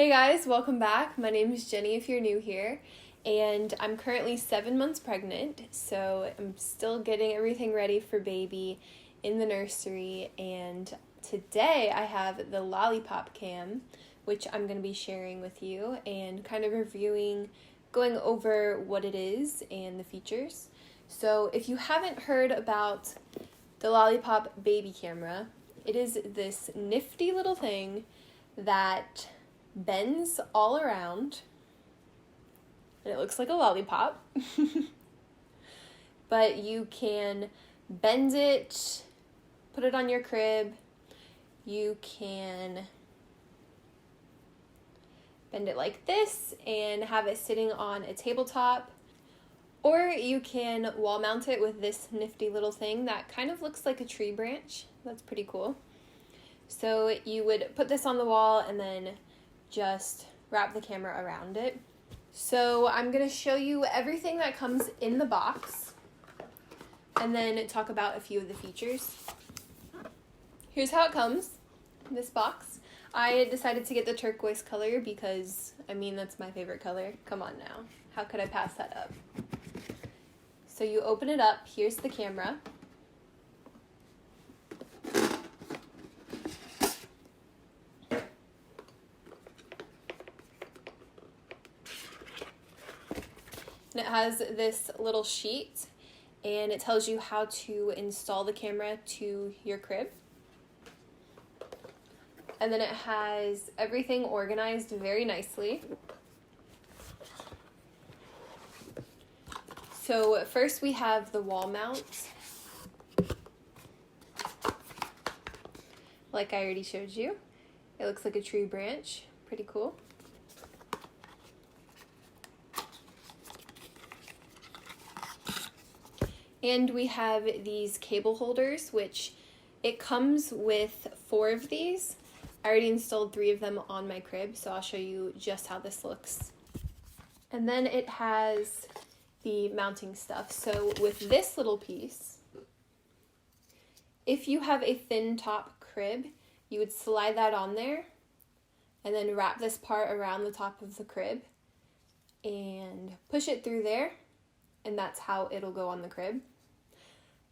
Hey guys, welcome back. My name is Jenny if you're new here, and I'm currently 7 months pregnant, so I'm still getting everything ready for baby in the nursery, and today I have the Lollipop Cam, which I'm going to be sharing with you and kind of reviewing, going over what it is and the features. So if you haven't heard about the Lollipop Baby Camera, it is this nifty little thing that bends all around, and it looks like a lollipop. But you can bend it, put it on your crib. You can bend it like this and have it sitting on a tabletop, or you can wall mount it with this nifty little thing that kind of looks like a tree branch. That's pretty cool. So you would put this on the wall and then just wrap the camera around it. So I'm going to show you everything that comes in the box and then talk about a few of the features. Here's how it comes in this box. I decided to get the turquoise color because, that's my favorite color. Come on now. How could I pass that up? So you open it up. Here's the camera. And it has this little sheet, and it tells you how to install the camera to your crib. And then it has everything organized very nicely. So first we have the wall mount. Like I already showed you. It looks like a tree branch. Pretty cool. And we have these cable holders, which it comes with 4 of these. I already installed 3 of them on my crib, so I'll show you just how this looks. And then it has the mounting stuff. So with this little piece, if you have a thin top crib, you would slide that on there and then wrap this part around the top of the crib and push it through there, and that's how it'll go on the crib.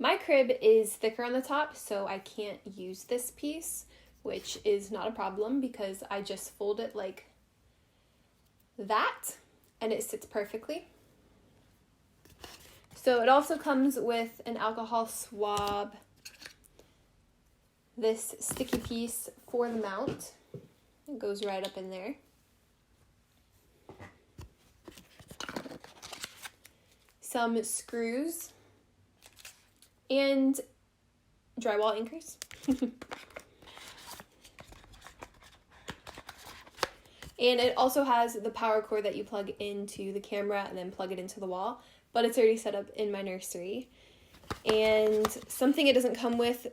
My crib is thicker on the top, so I can't use this piece, which is not a problem because I just fold it like that and it sits perfectly. So it also comes with an alcohol swab, this sticky piece for the mount. It goes right up in there. Some screws and drywall anchors. And it also has the power cord that you plug into the camera and then plug it into the wall, but it's already set up in my nursery. And something it doesn't come with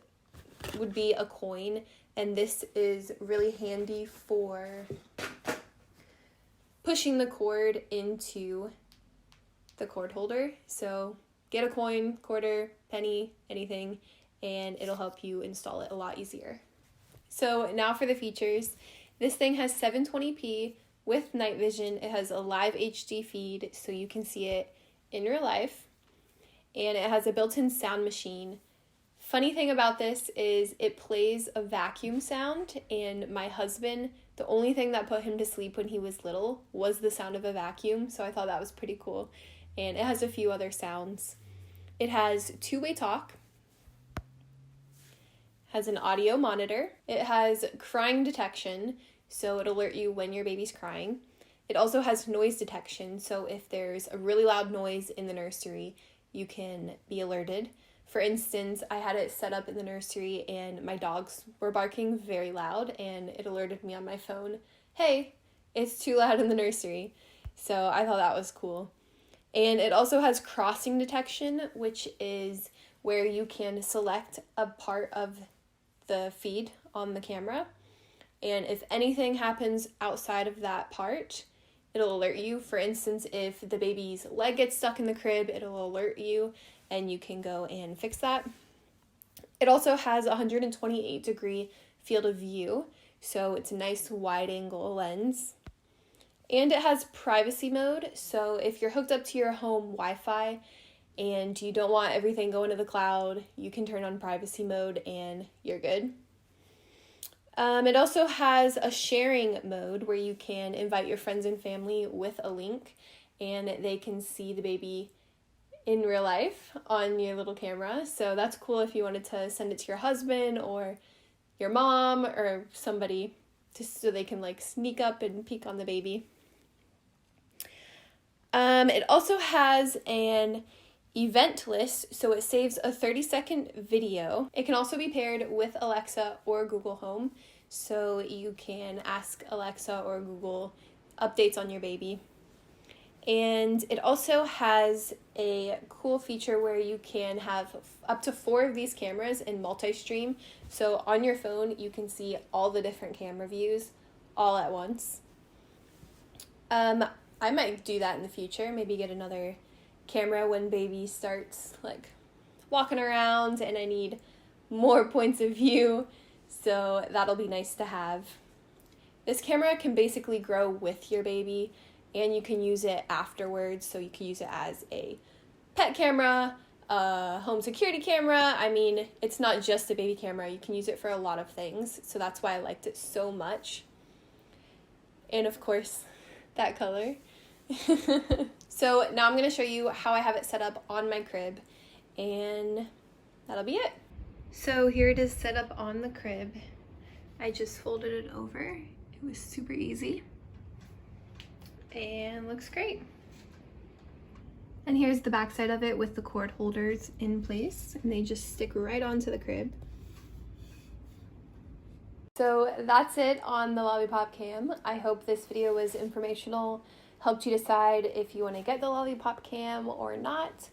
would be a coin, and this is really handy for pushing the cord into the cord holder. So get a coin, quarter, penny, anything, and it'll help you install it a lot easier. So now for the features. This thing has 720p with night vision. It has a live HD feed, so you can see it in real life. And it has a built-in sound machine. Funny thing about this is it plays a vacuum sound, and my husband, the only thing that put him to sleep when he was little was the sound of a vacuum, so I thought that was pretty cool. And it has a few other sounds. It has 2-way talk, has an audio monitor, it has crying detection, so it'll alert you when your baby's crying. It also has noise detection, so if there's a really loud noise in the nursery, you can be alerted. For instance, I had it set up in the nursery and my dogs were barking very loud, and it alerted me on my phone, hey, it's too loud in the nursery. So I thought that was cool. And it also has crossing detection, which is where you can select a part of the feed on the camera. And if anything happens outside of that part, it'll alert you. For instance, if the baby's leg gets stuck in the crib, it'll alert you and you can go and fix that. It also has a 128-degree field of view, so it's a nice wide angle lens. And it has privacy mode, so if you're hooked up to your home Wi-Fi and you don't want everything going to the cloud, you can turn on privacy mode and you're good. It also has a sharing mode where you can invite your friends and family with a link and they can see the baby in real life on your little camera. So that's cool if you wanted to send it to your husband or your mom or somebody just so they can like sneak up and peek on the baby. It also has an event list, so it saves a 30-second video. It can also be paired with Alexa or Google Home, so you can ask Alexa or Google updates on your baby. And it also has a cool feature where you can have up to 4 of these cameras in multi-stream. So on your phone, you can see all the different camera views all at once. I might do that in the future, maybe get another camera when baby starts like walking around and I need more points of view, so that'll be nice to have. This camera can basically grow with your baby and you can use it afterwards, so you can use it as a pet camera, a home security camera. I mean, it's not just a baby camera, you can use it for a lot of things, so that's why I liked it so much. And of course, that color. So now I'm going to show you how I have it set up on my crib, and that'll be it. So here it is set up on the crib. I just folded it over. It was super easy and looks great. And here's the back side of it with the cord holders in place, and they just stick right onto the crib. So that's it on the Lollipop Cam. I hope this video was informational, helped you decide if you want to get the Lollipop Cam or not.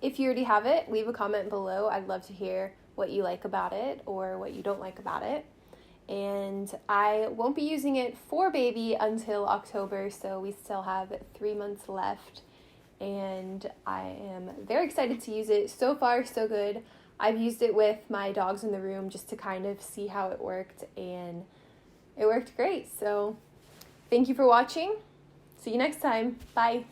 If you already have it, leave a comment below. I'd love to hear what you like about it or what you don't like about it. And I won't be using it for baby until October, so we still have 3 months left. And I am very excited to use it. So far, so good. I've used it with my dogs in the room just to kind of see how it worked, and it worked great. So thank you for watching. See you next time. Bye.